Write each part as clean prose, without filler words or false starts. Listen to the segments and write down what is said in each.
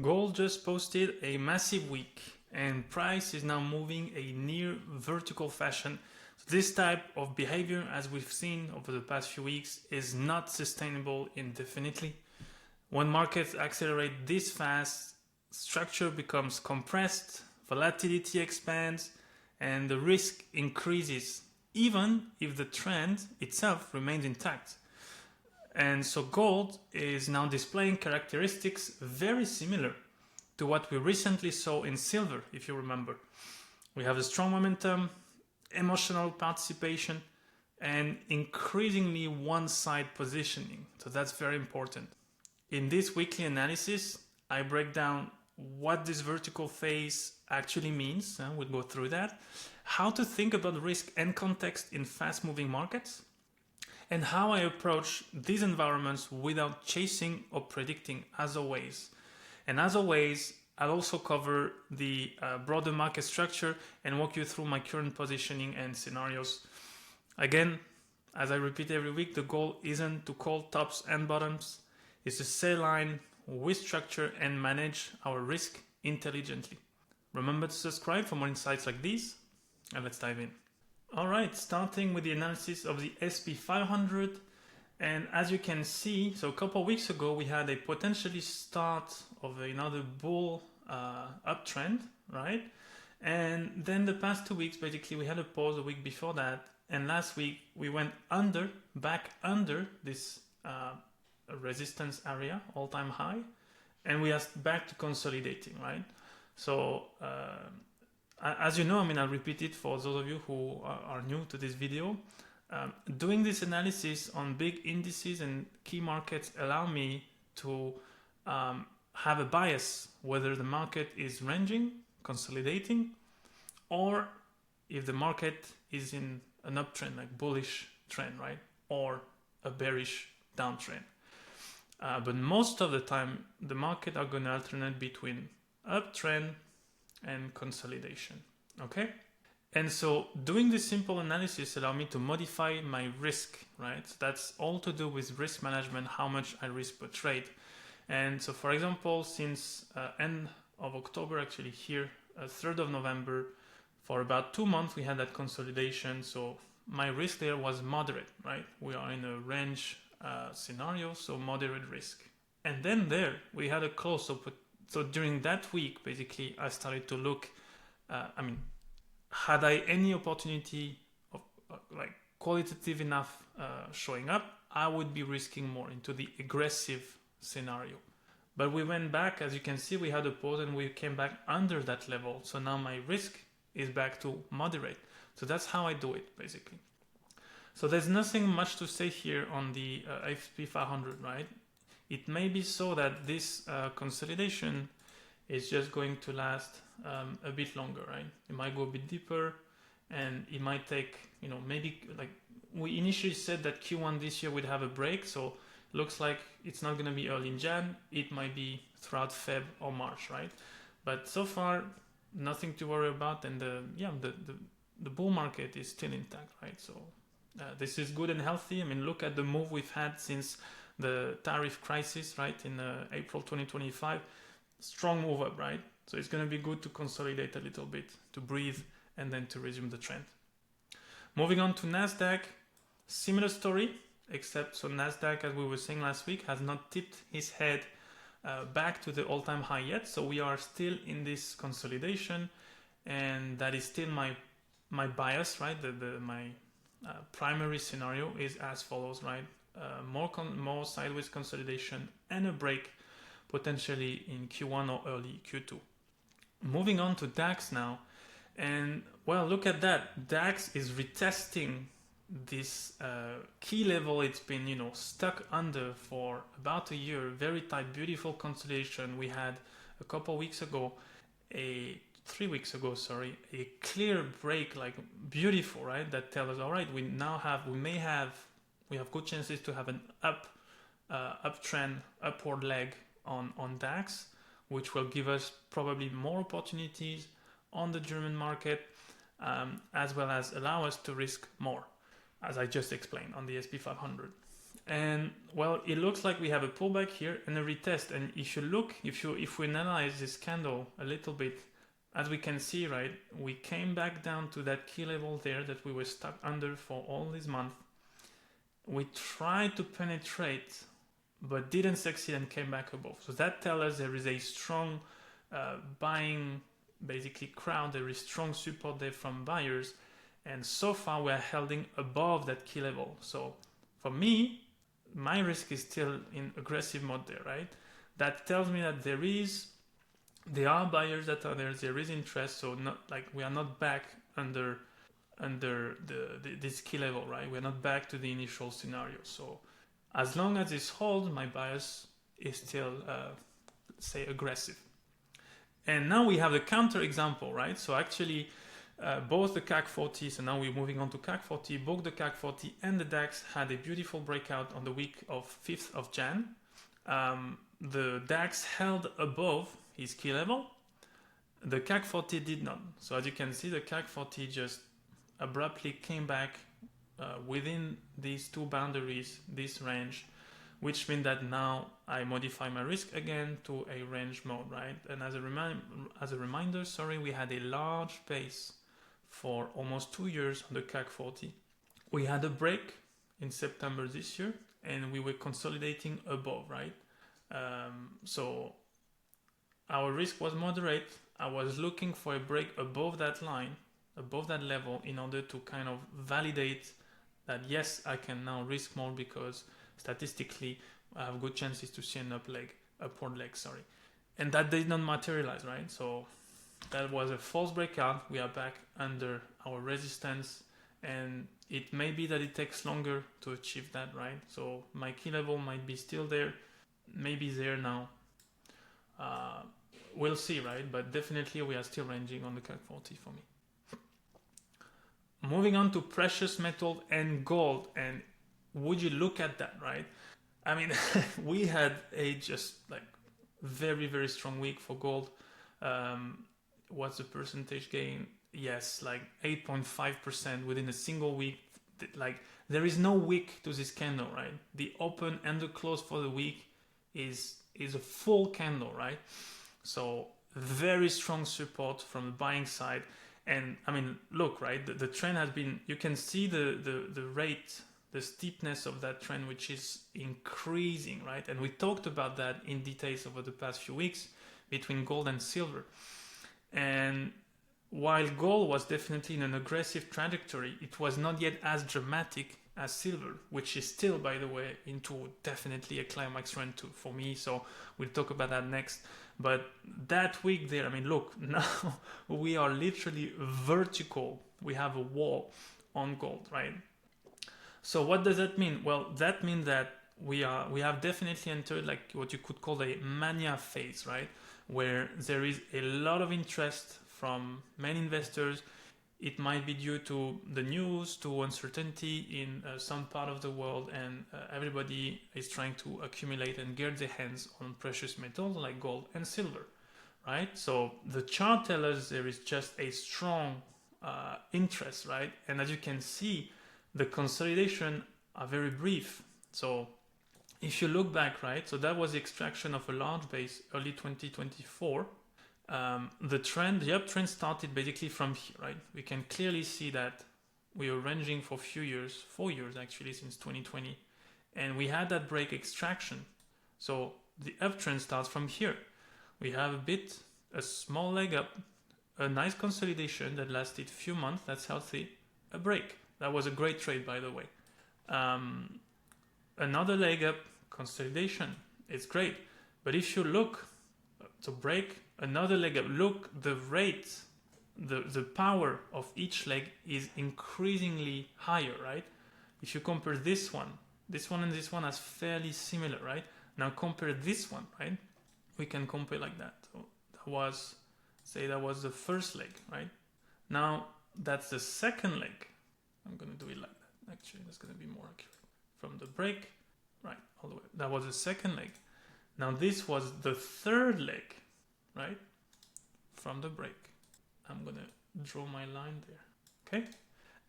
Gold just posted a massive week and price is now moving a near vertical fashion. So this type of behavior, as we've seen over the past few weeks, is not sustainable indefinitely. When markets accelerate this fast, structure becomes compressed, volatility expands, and the risk increases, even if the trend itself remains intact. And so gold is now displaying characteristics very similar to what we recently saw in silver, if you remember. We have a strong momentum, emotional participation, and increasingly one-side positioning. So that's very important. In this weekly analysis, I break down what this vertical phase actually means. We'll go through that. How to think about risk and context in fast-moving markets, and how I approach these environments without chasing or predicting, as always. And as always, I'll also cover the broader market structure and walk you through my current positioning and scenarios. Again, as I repeat every week, the goal isn't to call tops and bottoms. It's to sell line with structure and manage our risk intelligently. Remember to subscribe for more insights like these, and let's dive in. Alright, starting with the analysis of the SP 500, and as you can see, so a couple of weeks ago we had a potentially start of another bull uptrend, right? And then the past 2 weeks, basically we had a pause a week before that, and last week we went back under this resistance area, all-time high, and we are back to consolidating, right? So as you know, I'll repeat it for those of you who are new to this video. Doing this analysis on big indices and key markets allow me to have a bias whether the market is ranging, consolidating, or if the market is in an uptrend, like bullish trend, right? Or a bearish downtrend. But most of the time, the market are going to alternate between uptrend and consolidation, okay? And so doing this simple analysis allow me to modify my risk, right? So that's all to do with risk management, how much I risk per trade. And so for example, since end of October, actually here, 3rd of November, for about 2 months, we had that consolidation. So my risk there was moderate, right? We are in a range scenario, so moderate risk. And then there we had a close. So during that week, basically, I started to look, had I any opportunity of like qualitative enough showing up, I would be risking more into the aggressive scenario. But we went back, as you can see, we had a pause and we came back under that level. So now my risk is back to moderate. So that's how I do it, basically. So there's nothing much to say here on the SP 500, right? It may be so that this consolidation is just going to last a bit longer, right? It might go a bit deeper, and it might take, maybe like we initially said that Q1 this year would have a break, so looks like it's not going to be early in Jan. It might be throughout Feb or March, right? But so far, nothing to worry about, and the bull market is still intact, right? So this is good and healthy. Look at the move we've had since the tariff crisis, right, in April 2025. Strong move up, right? So it's going to be good to consolidate a little bit, to breathe, and then to resume the trend. Moving on to NASDAQ, similar story, except so NASDAQ, as we were saying last week, has not tipped his head back to the all-time high yet. So we are still in this consolidation, and that is still my bias, right? My primary scenario is as follows, right? More sideways consolidation and a break potentially in Q1 or early Q2. Moving on to DAX now, and well, look at that. DAX is retesting this key level it's been, stuck under for about a year. Very tight, beautiful consolidation. We had a couple weeks ago, 3 weeks ago, sorry, a clear break, like beautiful, right? That tells us, all right, we have good chances to have an uptrend, upward leg on DAX, which will give us probably more opportunities on the German market, as well as allow us to risk more, as I just explained on the SP 500. And well, it looks like we have a pullback here and a retest. And if you look, if we analyze this candle a little bit, as we can see, right, we came back down to that key level there that we were stuck under for all this month. We tried to penetrate, but didn't succeed and came back above. So that tells us there is a strong buying, basically crowd. There is strong support there from buyers, and so far we are holding above that key level. So for me, my risk is still in aggressive mode there, right? That tells me that there are buyers that are there. There is interest. So not like we are not back under this key level, right? We're not back to the initial scenario. So as long as this holds, my bias is still, say, aggressive. And now we have the counter example, right? So actually, both the CAC 40, so now we're moving on to CAC 40, both the CAC 40 and the DAX had a beautiful breakout on the week of 5th of Jan. The DAX held above his key level. The CAC 40 did not. So as you can see, the CAC 40 just abruptly came back within these two boundaries, this range, which means that now I modify my risk again to a range mode, right? And as a reminder, we had a large base for almost 2 years on the CAC 40. We had a break in September this year, and we were consolidating above, right? So our risk was moderate. I was looking for a break above that line, above that level, in order to kind of validate that yes, I can now risk more because statistically I have good chances to see an upward leg, and that did not materialize, right? So that was a false breakout. We are back under our resistance, and it may be that it takes longer to achieve that, right? So my key level might be still there, maybe there now. We'll see, right? But definitely we are still ranging on the CAC 40 for me. Moving on to precious metal and gold, and would you look at that, right? I mean, we had a just like very, very strong week for gold. What's the percentage gain? Yes, like 8.5% within a single week. Like there is no wick to this candle, right? The open and the close for the week is a full candle, right? So very strong support from the buying side. And I mean, look, right, the trend has been, you can see the rate, the steepness of that trend, which is increasing, right? And we talked about that in details over the past few weeks between gold and silver. And while gold was definitely in an aggressive trajectory, it was not yet as dramatic as silver, which is still, by the way, into definitely a climax trend too for me. So we'll talk about that next. But that week there, I mean, look, now we are literally vertical. We have a wall on gold, right? So what does that mean? Well, that means that we have definitely entered like what you could call a mania phase, right? Where there is a lot of interest from many investors. It might be due to the news, to uncertainty in some part of the world, and everybody is trying to accumulate and get their hands on precious metals like gold and silver, right? So the chart tells us there is just a strong interest, right? And as you can see, the consolidation are very brief. So if you look back, right, so that was the extraction of a large base early 2024. The uptrend started basically from here, right? We can clearly see that we were ranging for a few years, 4 years actually, since 2020. And we had that break extraction. So the uptrend starts from here. We have a small leg up, a nice consolidation that lasted a few months, that's healthy, a break. That was a great trade, by the way. Another leg up, consolidation, it's great. But if you look, to break, another leg up, look, the rate, the power of each leg is increasingly higher, right? If you compare this one and this one as fairly similar, right? Now compare this one, right? We can compare like that. So that was the first leg, right? Now that's the second leg. I'm going to do it like that. Actually, that's going to be more accurate. From the break, right, all the way. That was the second leg. Now this was the third leg, right? From the break. I'm going to draw my line there. Okay?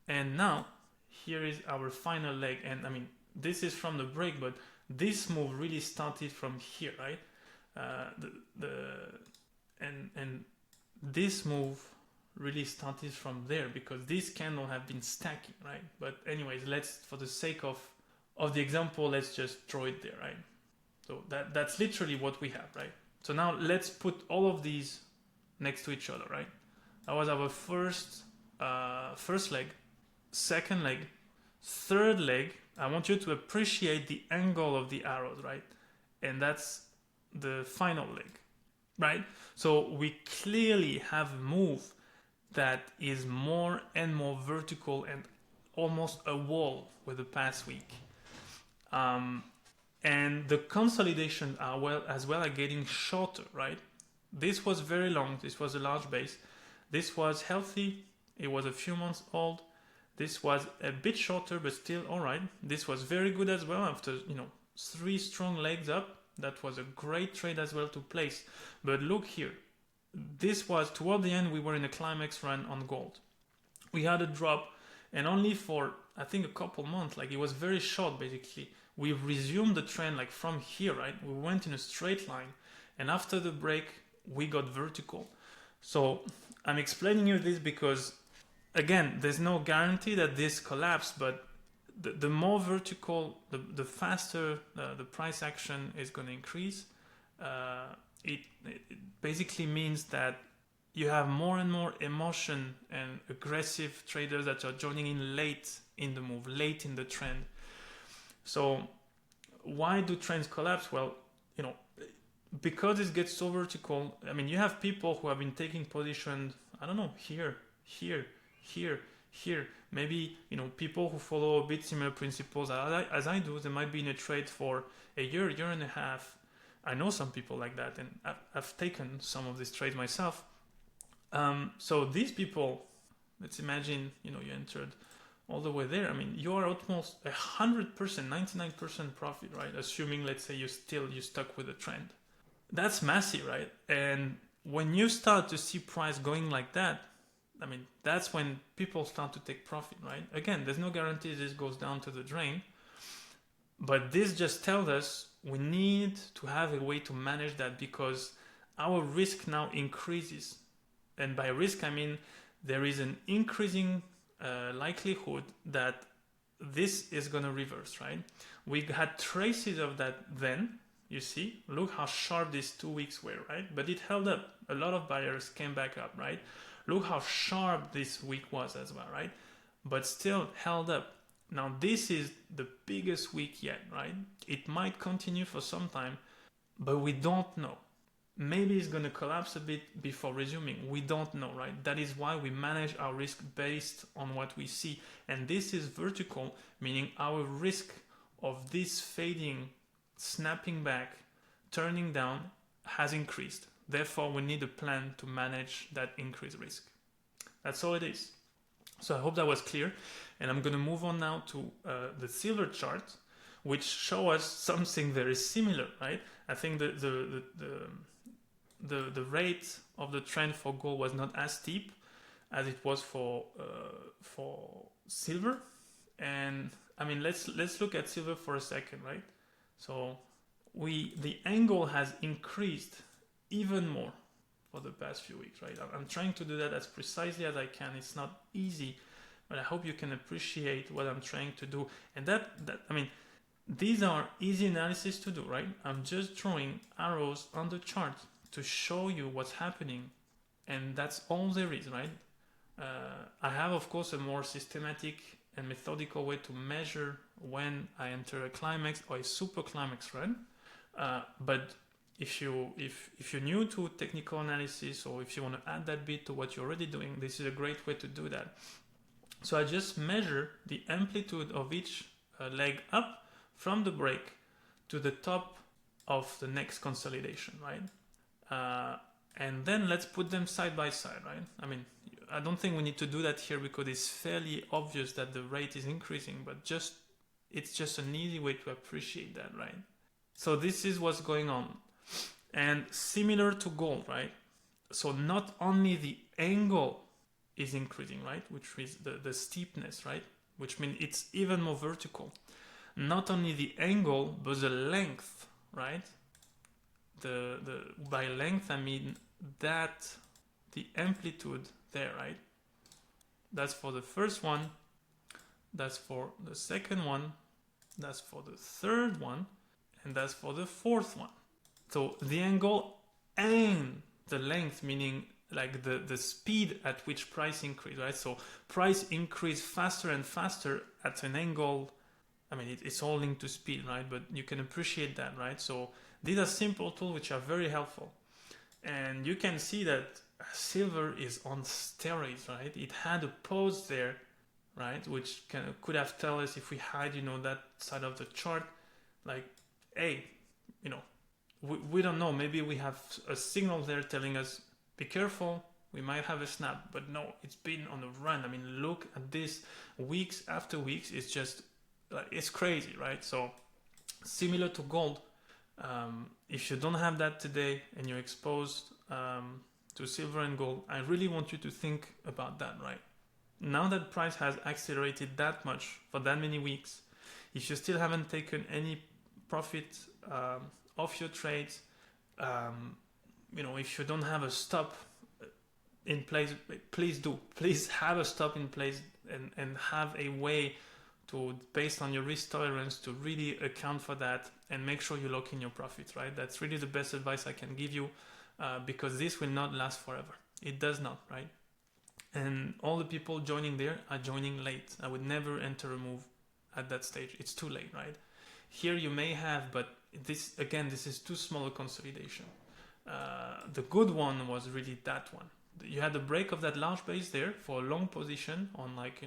And now, here is our final leg. And I mean, this is from the break, but this move really started from here, right? And this move really started from there because this candle have been stacking, right? But anyways, let's, for the sake of the example, let's just draw it there, right? So that's literally what we have, right? So now let's put all of these next to each other, right? That was our first leg, second leg, third leg. I want you to appreciate the angle of the arrows, right? And that's the final leg, right? So we clearly have a move that is more and more vertical and almost a wall with the past week. And the consolidations are getting shorter, right? This was very long. This was a large base. This was healthy. It was a few months old. This was a bit shorter, but still all right. This was very good as well after, 3 strong legs up. That was a great trade as well to place. But look here. This was, toward the end, we were in a climax run on gold. We had a drop, and only for, I think, a couple months, like it was very short basically. We resumed the trend like from here, right? We went in a straight line, and after the break, we got vertical. So I'm explaining you this because, again, there's no guarantee that this collapsed, but the more vertical, the faster the price action is going to increase. It basically means that you have more and more emotion and aggressive traders that are joining in late in the move, late in the trend. So why do trends collapse? Well, because it gets so vertical. I mean, you have people who have been taking positions, I don't know, here, maybe, people who follow a bit similar principles as I do. They might be in a trade for a year and a half. I know some people like that, and I've taken some of these trades myself. So these people, let's imagine, you entered all the way there. I mean, you are almost 100%, 99% profit, right? Assuming, let's say, you stuck with the trend. That's massive, right? And when you start to see price going like that, I mean, that's when people start to take profit, right? Again, there's no guarantee this goes down to the drain. But this just tells us we need to have a way to manage that because our risk now increases. And by risk, I mean there is an increasing likelihood that this is going to reverse, right? We had traces of that then. You see, look how sharp these 2 weeks were, right? But it held up. A lot of buyers came back up, right? Look how sharp this week was as well, right? But still held up. Now, this is the biggest week yet, right? It might continue for some time, but we don't know. Maybe it's going to collapse a bit before resuming. We don't know, right? That is why we manage our risk based on what we see. And this is vertical, meaning our risk of this fading, snapping back, turning down has increased. Therefore, we need a plan to manage that increased risk. That's all it is. So I hope that was clear. And I'm going to move on now to the silver chart, which show us something very similar, right? I think the rate of the trend for gold was not as steep as it was for silver. And I mean, let's look at silver for a second, right? So the angle has increased even more for the past few weeks, right? I'm trying to do that as precisely as I can. It's not easy, but I hope you can appreciate what I'm trying to do. And that I mean, these are easy analysis to do, right? I'm just drawing arrows on the chart to show you what's happening, and that's all there is, right? I have, of course, a more systematic and methodical way to measure when I enter a climax or a super climax run. But if you're new to technical analysis, or if you want to add that bit to what you're already doing, this is a great way to do that. So I just measure the amplitude of each leg up from the break to the top of the next consolidation, right? And then let's put them side by side, right? I mean, I don't think we need to do that here because it's fairly obvious that the rate is increasing, but it's just an easy way to appreciate that, right? So this is what's going on. And similar to gold, right? So not only the angle is increasing, right? Which is the steepness, right? Which means it's even more vertical. not only the angle but the length, right? By length I mean that the amplitude there, right? That's for the first one, that's for the second one, that's for the third one, and that's for the fourth one. So the angle and the length, meaning like the speed at which price increase, right? So price increase faster and faster at an angle. I mean, it's all linked to speed, right? But you can appreciate that, right? So these are simple tools which are very helpful. And you can see that silver is on steroids, right? It had a pause there, right? Which could have told us, if we hide, that side of the chart, like, hey, we don't know. Maybe we have a signal there telling us, be careful, we might have a snap. But no, it's been on a run. I mean, look at this weeks after weeks. It's just, it's crazy, right? So similar to gold, if you don't have that today and you're exposed to silver and gold, I really want you to think about that, right? Now that price has accelerated that much for that many weeks, if you still haven't taken any profit off your trades, if you don't have a stop in place, please do. Please have a stop in place and have a way to, based on your risk tolerance, to really account for that and make sure you lock in your profits, right? That's really the best advice I can give you, because this will not last forever. It does not, right? And all the people joining there are joining late. I would never enter a move at that stage. It's too late, right? Here you may have, but this is too small a consolidation. The good one was really that one. You had the break of that large base there for a long position on like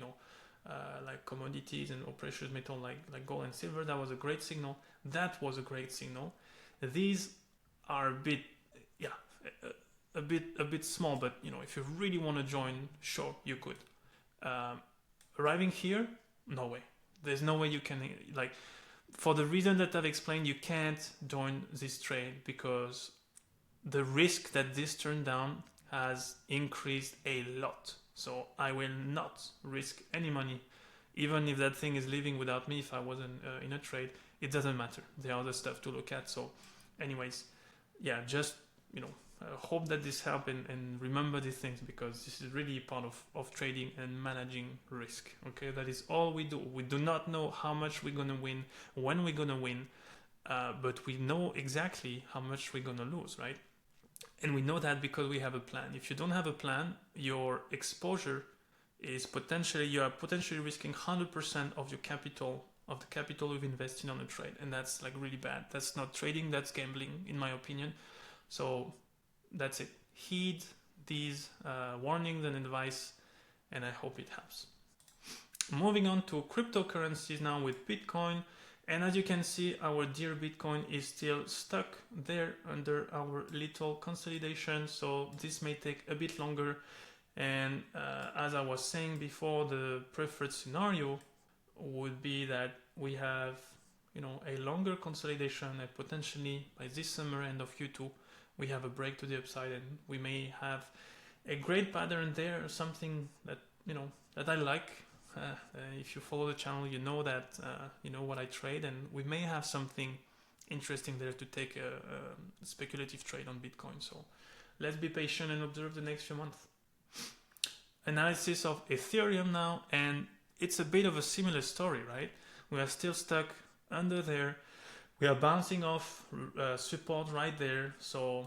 commodities and precious metal like gold and silver. That was a great signal. That was a great signal. These are a bit small, but if you really want to join, sure, you could. Arriving here, no way. There's no way you can, for the reason that I've explained, you can't join this trade because the risk that this turn down has increased a lot. So I will not risk any money, even if that thing is leaving without me. If I wasn't in a trade, it doesn't matter. There are other stuff to look at. So anyways, yeah, just, hope that this helped and remember these things, because this is really part of trading and managing risk. Okay, that is all we do. We do not know how much we're going to win, when we're going to win, but we know exactly how much we're going to lose, right? And we know that because we have a plan. If you don't have a plan, your exposure is you are potentially risking 100% of your capital, of the capital you've invested on a trade. And that's like really bad. That's not trading, that's gambling, in my opinion. So that's it. Heed these warnings and advice, and I hope it helps. Moving on to cryptocurrencies now with Bitcoin. And as you can see, our dear Bitcoin is still stuck there under our little consolidation. So this may take a bit longer. And as I was saying before, the preferred scenario would be that we have, a longer consolidation, and potentially by this summer, end of Q2, we have a break to the upside, and we may have a great pattern there, something that, that I like. If you follow the channel, you know that, what I trade, and we may have something interesting there to take a speculative trade on Bitcoin. So let's be patient and observe the next few months. Analysis of Ethereum now, and it's a bit of a similar story, right? We are still stuck under there. We are bouncing off support right there. So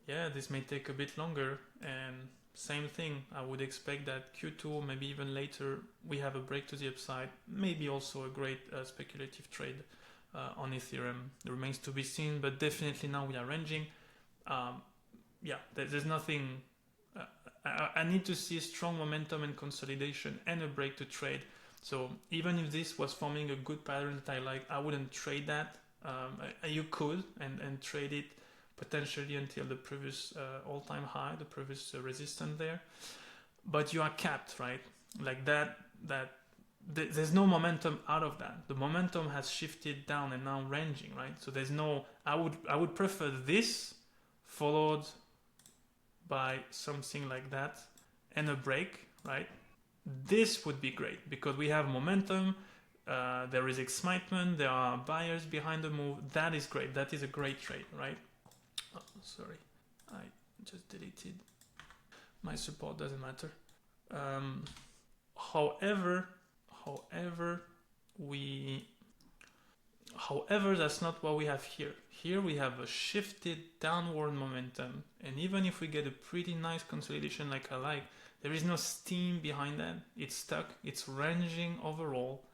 yeah, this may take a bit longer, and same thing, I would expect that Q2, maybe even later, we have a break to the upside, maybe also a great speculative trade on Ethereum. It remains to be seen, but definitely now we are ranging. There's nothing, I need to see strong momentum and consolidation and a break to trade. So even if this was forming a good pattern that I like, I wouldn't trade that. You could and trade it potentially until the previous all-time high, the previous resistance there, but you are capped, right? Like that there's no momentum out of that. The momentum has shifted down and now ranging, right? So there's no, I would prefer this followed by something like that and a break, right? This would be great because we have momentum. there is excitement, there are buyers behind the move. That is great. That is a great trade, right? Oh, sorry, I just deleted my support, doesn't matter. However, that's not what we have here. Here we have a shifted downward momentum, and even if we get a pretty nice consolidation like I like, there is no steam behind that. It's stuck, it's ranging overall,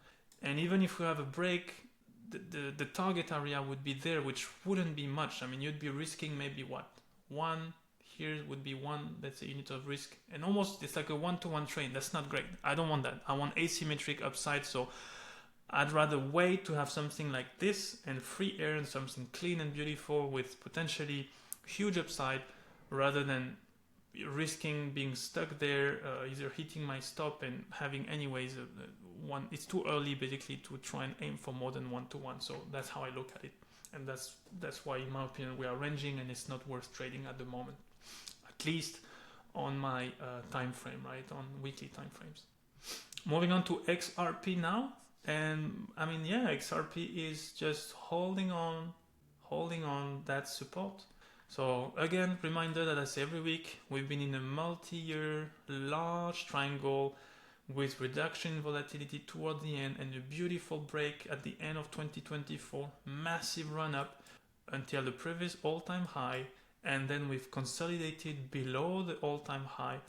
and even if we have a break, the target area would be there, which wouldn't be much. I mean, you'd be risking maybe what? One, here would be one, let's say, unit of risk, and almost it's like a one-to-one trade. That's not great. I don't want that. I want asymmetric upside, so I'd rather wait to have something like this and free air and something clean and beautiful with potentially huge upside, rather than risking being stuck there, either hitting my stop and having anyways one. It's too early basically to try and aim for more than one-to-one. So that's how I look at it, and that's why, in my opinion, we are ranging and it's not worth trading at the moment, at least on my time frame, right, on weekly time frames. Moving on to XRP now. And I mean, yeah, XRP is just holding on that support. So again, reminder that I say every week, we've been in a multi-year large triangle with reduction in volatility toward the end and a beautiful break at the end of 2024, massive run up until the previous all-time high, and then we've consolidated below the all-time high,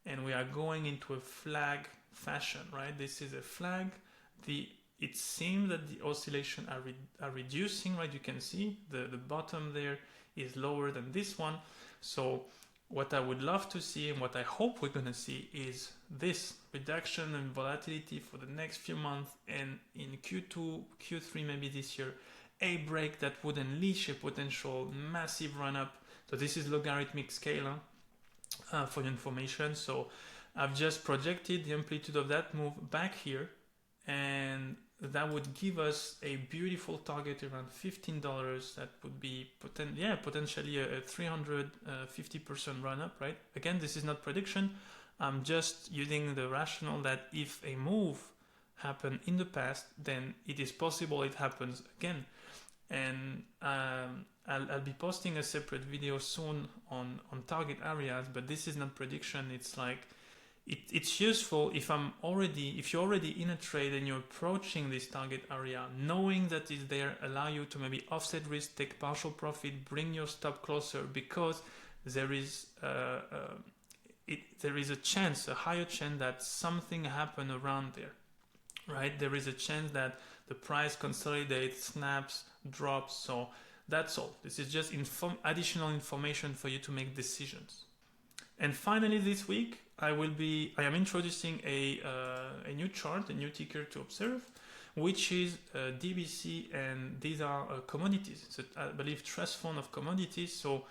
and we are going into a flag fashion, right? This is a flag. It seems that the oscillation are reducing, right? You can see the bottom there is lower than this one. So what I would love to see, and what I hope we're going to see, is this reduction in volatility for the next few months, and in Q2, Q3 maybe this year, a break that would unleash a potential massive run up. So this is logarithmic scale for your information. So I've just projected the amplitude of that move back here, and that would give us a beautiful target around $15. That would be potentially a 350% run up, right? Again, this is not prediction. I'm just using the rationale that if a move happened in the past, then it is possible it happens again. And I'll be posting a separate video soon on target areas, but this is not prediction. It's like it's useful if you're already in a trade and you're approaching this target area, knowing that it's there, allow you to maybe offset risk, take partial profit, bring your stop closer, because there is a chance, a higher chance that something happened around there, right? There is a chance that the price consolidates, snaps, drops. So that's all. This is just additional information for you to make decisions. And finally, this week, I am introducing a new chart, a new ticker to observe, which is DBC, and these are commodities. It's I believe trust fund of commodities, so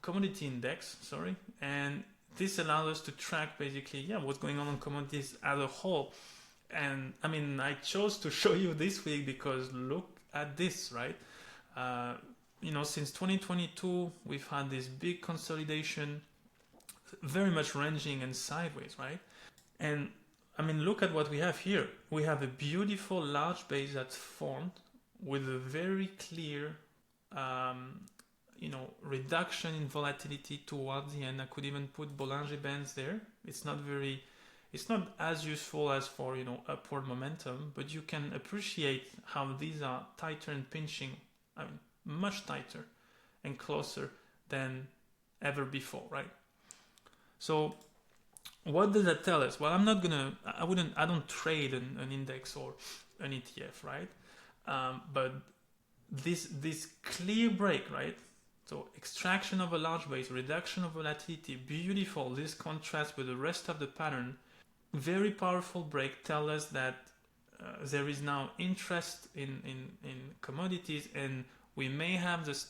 commodity index, sorry. And this allows us to track basically, what's going on commodities as a whole. And I mean, I chose to show you this week because look at this, right? Since 2022, we've had this big consolidation, very much ranging and sideways, right? And I mean, look at what we have here. We have a beautiful large base that's formed with a very clear, reduction in volatility towards the end. I could even put Bollinger Bands there. It's not as useful as for, upward momentum, but you can appreciate how these are tighter and pinching, much tighter and closer than ever before, right? So what does that tell us? Well, I don't trade an index or an ETF, right? But this clear break, right? So extraction of a large base, reduction of volatility, beautiful. This contrasts with the rest of the pattern. Very powerful break tell us that there is now interest in commodities, and we may assist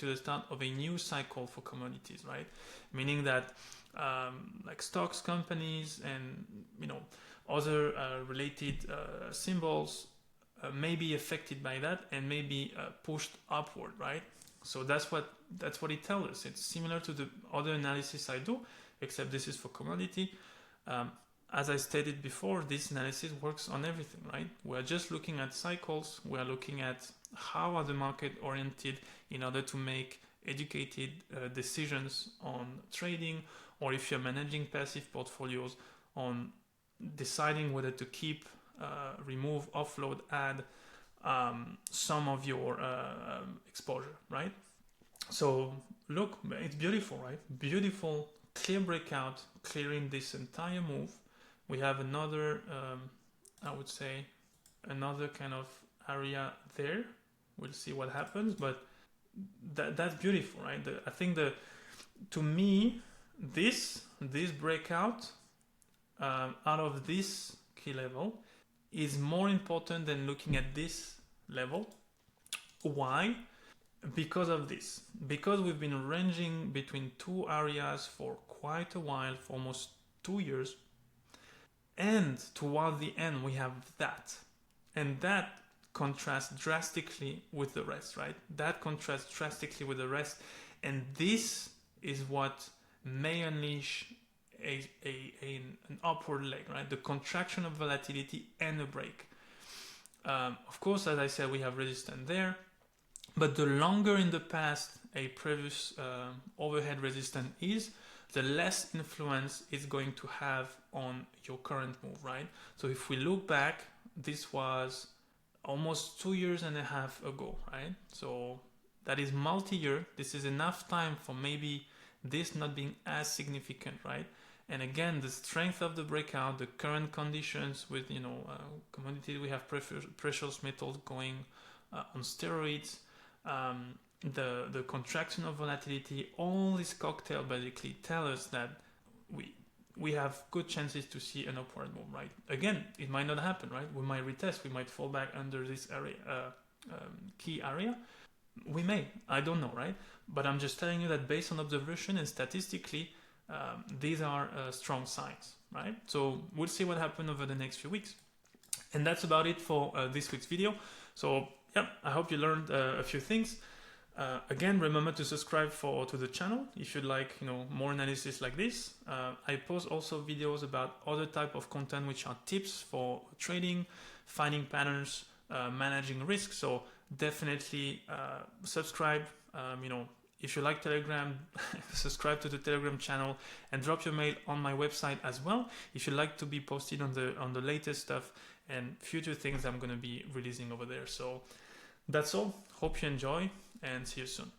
to the start of a new cycle for commodities, right? Meaning that like stocks, companies, and other related symbols may be affected by that and may be pushed upward, right? So that's what it tells us. It's similar to the other analysis I do, except this is for commodity. as I stated before, this analysis works on everything, right? We're just looking at cycles. We're looking at how are the market oriented in order to make educated decisions on trading, or if you're managing passive portfolios, on deciding whether to keep, remove, offload, add some of your exposure, right? So look, it's beautiful, right? Beautiful, clear breakout, clearing this entire move. We have another, I would say, another kind of area there. We'll see what happens, but that's beautiful, right? I think to me, this breakout out of this key level is more important than looking at this level. Why? Because of this. Because we've been ranging between two areas for quite a while, for almost 2 years. And toward the end, we have that. And that contrasts drastically with the rest, right? That contrasts drastically with the rest. And this is what may unleash an upward leg, right? The contraction of volatility and a break. Of course, as I said, we have resistance there. But the longer in the past a previous overhead resistance is, the less influence it's going to have on your current move, right? So if we look back, this was almost 2.5 years ago, right? So that is multi-year. This is enough time for maybe this not being as significant, right? And again, the strength of the breakout, the current conditions with, commodities, we have precious metals going on steroids, the contraction of volatility, all this cocktail basically tell us that we have good chances to see an upward move, right? Again, it might not happen, right? We might retest, we might fall back under this area, key area. We may, I don't know, right? But I'm just telling you that based on observation and statistically, these are strong signs, right? So we'll see what happens over the next few weeks. And that's about it for this week's video. So yeah, I hope you learned a few things. Again, remember to subscribe to the channel if you'd like, more analysis like this. I post also videos about other type of content, which are tips for trading, finding patterns, managing risk. So definitely subscribe. If you like Telegram, subscribe to the Telegram channel and drop your mail on my website as well. If you'd like to be posted on the latest stuff and future things I'm going to be releasing over there. So that's all. Hope you enjoy and see you soon.